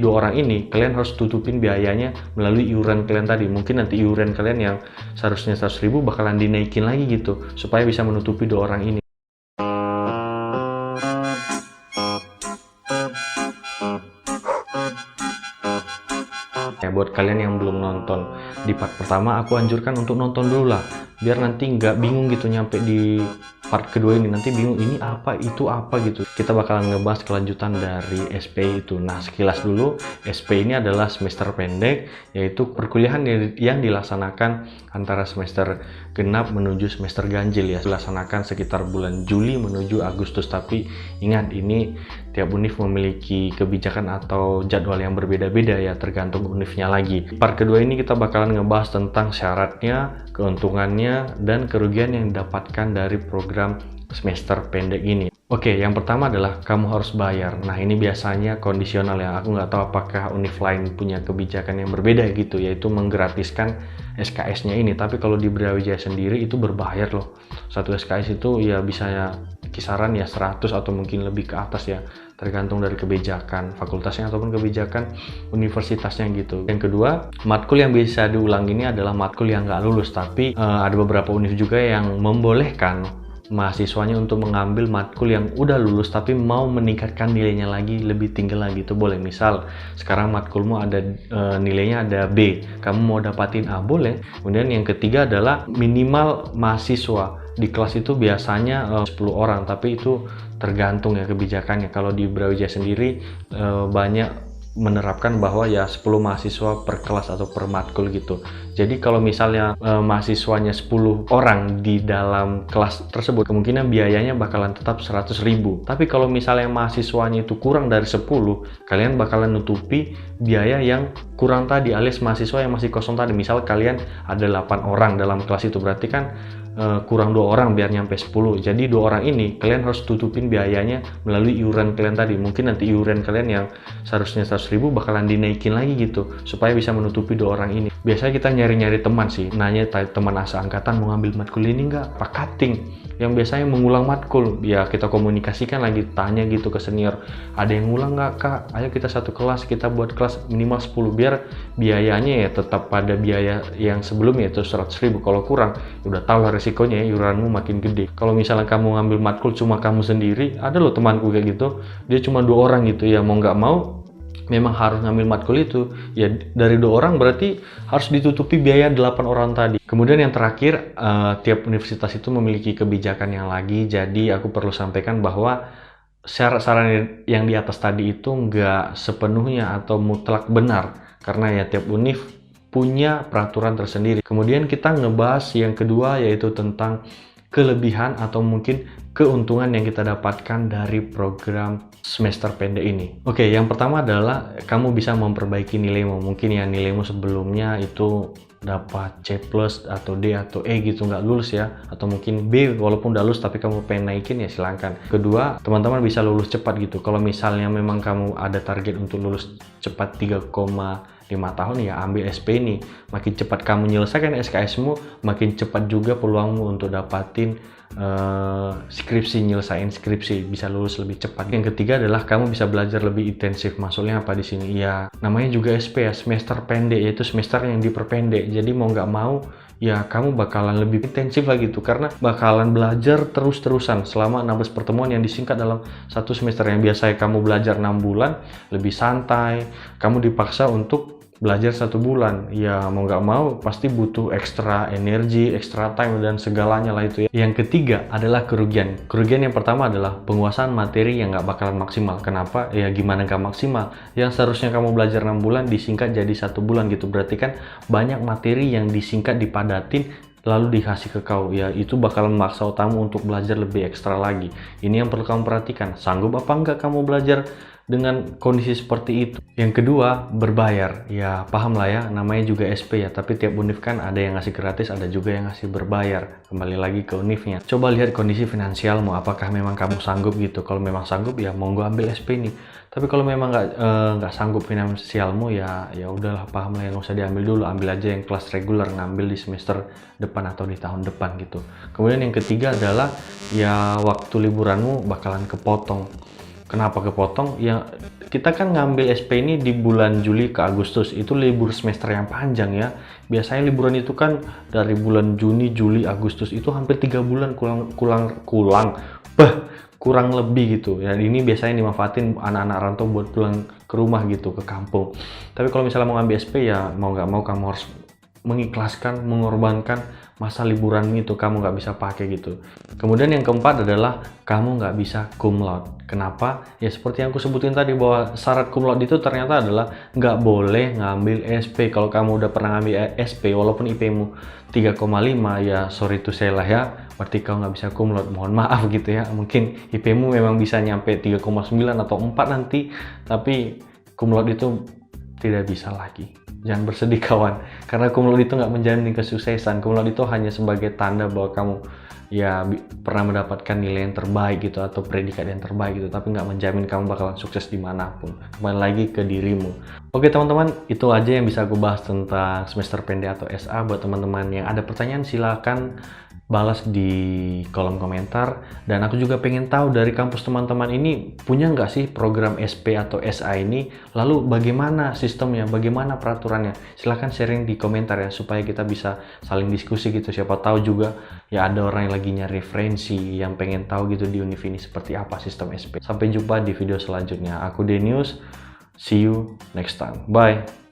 dua orang ini, kalian harus tutupin biayanya melalui iuran kalian tadi. Mungkin nanti iuran kalian yang seharusnya 100.000 bakalan dinaikin lagi gitu, supaya bisa menutupi dua orang ini. Ya, buat kalian yang belum nonton di part pertama, aku anjurkan untuk nonton dulu lah, biar nanti nggak bingung gitu nyampe di part kedua ini, nanti bingung ini apa itu apa gitu. Kita bakalan ngebahas kelanjutan dari SPI itu. Nah, sekilas dulu, SPI ini adalah semester pendek, yaitu perkuliahan yang dilaksanakan antara semester genap menuju semester ganjil ya, dilaksanakan sekitar bulan Juli menuju Agustus. Tapi ingat, ini tiap univ memiliki kebijakan atau jadwal yang berbeda-beda ya, tergantung univnya lagi. Part kedua ini kita bakalan ngebahas tentang syaratnya, keuntungannya, dan kerugian yang didapatkan dari program semester pendek ini. Oke, yang pertama adalah kamu harus bayar. Nah, ini biasanya kondisional ya. Aku nggak tahu apakah univ lain punya kebijakan yang berbeda gitu, yaitu menggratiskan SKS-nya ini. Tapi kalau di Brawijaya sendiri itu berbayar loh. Satu SKS itu ya bisa ya kisaran ya 100 atau mungkin lebih ke atas ya, tergantung dari kebijakan fakultasnya ataupun kebijakan universitasnya gitu. Yang kedua, matkul yang bisa diulang ini adalah matkul yang nggak lulus, tapi ada beberapa univ juga yang membolehkan mahasiswanya untuk mengambil matkul yang udah lulus tapi mau meningkatkan nilainya lagi lebih tinggi lagi, itu boleh. Misal sekarang matkulmu ada nilainya ada B, kamu mau dapatin A, boleh. Kemudian yang ketiga adalah minimal mahasiswa di kelas itu biasanya 10 orang, tapi itu tergantung ya kebijakannya. Kalau di Brawijaya sendiri banyak menerapkan bahwa ya 10 mahasiswa per kelas atau per matkul gitu. Jadi kalau misalnya mahasiswanya 10 orang di dalam kelas tersebut, kemungkinan biayanya bakalan tetap 100.000. Tapi kalau misalnya mahasiswanya itu kurang dari 10, kalian bakalan nutupi biaya yang kurang tadi, alias mahasiswa yang masih kosong tadi. Misal kalian ada 8 orang dalam kelas itu, berarti kan kurang 2 orang biar nyampe 10. Jadi 2 orang ini kalian harus tutupin biayanya melalui iuran kalian tadi. Mungkin nanti iuran kalian yang seharusnya 100.000 bakalan dinaikin lagi gitu, supaya bisa menutupi 2 orang ini. Biasanya kita nyari-nyari teman sih, nanya teman seangkatan mau ngambil matkul ini nggak, Pak Kating yang biasanya mengulang matkul, ya kita komunikasikan lagi, tanya gitu ke senior, ada yang ngulang nggak Kak, ayo kita satu kelas, kita buat kelas minimal 10 biar biayanya ya tetap pada biaya yang sebelumnya itu 100.000. Kalau kurang udah tahu lah resikonya ya, iuranmu makin gede. Kalau misalnya kamu ngambil matkul cuma kamu sendiri, ada loh temanku kayak gitu, dia cuma 2 orang gitu ya, mau nggak mau memang harus ngambil matkul itu ya, dari 2 orang berarti harus ditutupi biaya 8 orang tadi. Kemudian yang terakhir, tiap universitas itu memiliki kebijakan yang lagi, jadi aku perlu sampaikan bahwa syarat-syarat yang di atas tadi itu nggak sepenuhnya atau mutlak benar, karena ya tiap univ punya peraturan tersendiri. Kemudian kita ngebahas yang kedua, yaitu tentang kelebihan atau mungkin keuntungan yang kita dapatkan dari program semester pendek ini. Oke, yang pertama adalah kamu bisa memperbaiki nilaimu. Mungkin ya nilaimu sebelumnya itu dapat C+ atau D atau E gitu, nggak lulus ya, atau mungkin B walaupun udah lulus tapi kamu pengen naikin, ya silahkan. Kedua, teman-teman bisa lulus cepat gitu. Kalau misalnya memang kamu ada target untuk lulus cepat 3,5 tahun, ya ambil SP ini. Makin cepat kamu menyelesaikan SKS-mu, makin cepat juga peluangmu untuk dapatin skripsi, nyelesain skripsi, bisa lulus lebih cepat. Yang ketiga adalah kamu bisa belajar lebih intensif. Maksudnya apa di sini? Ya namanya juga SP ya, semester pendek, yaitu semester yang diperpendek. Jadi mau nggak mau ya kamu bakalan lebih intensif lagi tuh, karena bakalan belajar terus-terusan selama 16 pertemuan yang disingkat dalam satu semester. Yang biasanya kamu belajar 6 bulan, lebih santai, kamu dipaksa untuk belajar 1 bulan. Ya mau nggak mau pasti butuh ekstra energi, ekstra time, dan segalanya lah itu ya. Yang ketiga adalah kerugian. Kerugian yang pertama adalah penguasaan materi yang nggak bakalan maksimal. Kenapa? Ya gimana nggak maksimal? Yang seharusnya kamu belajar 6 bulan disingkat jadi 1 bulan gitu. Berarti kan banyak materi yang disingkat, dipadatin, lalu dikasih ke kau. Ya itu bakalan memaksa otakmu untuk belajar lebih ekstra lagi. Ini yang perlu kamu perhatikan. Sanggup apa enggak kamu belajar dengan kondisi seperti itu? Yang kedua, berbayar. Ya paham lah ya, namanya juga SP ya, tapi tiap univ kan ada yang ngasih gratis, ada juga yang ngasih berbayar. Kembali lagi ke univnya. Coba lihat kondisi finansialmu, apakah memang kamu sanggup gitu. Kalau memang sanggup ya monggo ambil SP ini. Tapi kalau memang nggak sanggup finansialmu, ya udahlah, paham lah ya, nggak usah diambil dulu. Ambil aja yang kelas reguler, ngambil di semester depan atau di tahun depan gitu. Kemudian yang ketiga adalah ya waktu liburanmu bakalan kepotong. Kenapa kepotong? Ya kita kan ngambil SP ini di bulan Juli ke Agustus, itu libur semester yang panjang ya. Biasanya liburan itu kan dari bulan Juni, Juli, Agustus, itu hampir 3 bulan kurang lebih gitu. Dan ini biasanya dimanfaatin anak-anak rantau buat pulang ke rumah gitu, ke kampung. Tapi kalau misalnya mau ngambil SP ya mau nggak mau kamu harus mengikhlaskan, mengorbankan masa liburan itu, kamu nggak bisa pakai gitu. Kemudian yang keempat adalah kamu nggak bisa cum laude. Kenapa? Ya seperti yang aku sebutin tadi, bahwa syarat cum laude itu ternyata adalah nggak boleh ngambil SP. Kalau kamu udah pernah ngambil SP walaupun IP-mu 3,5 ya sorry to say lah ya, berarti kamu nggak bisa cum laude. Mohon maaf gitu ya, mungkin IP-mu memang bisa nyampe 3,9 atau 4 nanti, tapi cum laude itu tidak bisa lagi. Jangan bersedih kawan, karena cum laude itu nggak menjamin kesuksesan. Cum laude itu hanya sebagai tanda bahwa kamu ya pernah mendapatkan nilai yang terbaik gitu, atau predikat yang terbaik gitu, tapi nggak menjamin kamu bakalan sukses dimanapun. Kembali lagi ke dirimu. Oke teman-teman, itu aja yang bisa aku bahas tentang semester pendek atau SA. Buat teman-teman yang ada pertanyaan silahkan balas di kolom komentar. Dan aku juga pengen tahu dari kampus teman-teman ini punya nggak sih program SP atau SA ini, lalu bagaimana sistemnya, bagaimana peraturannya. Silahkan sharing di komentar ya, supaya kita bisa saling diskusi gitu. Siapa tahu juga ya ada orang yang lagi nyari referensi, yang pengen tahu gitu di univ ini seperti apa sistem SP. Sampai jumpa di video selanjutnya. Aku Denius, see you next time, bye.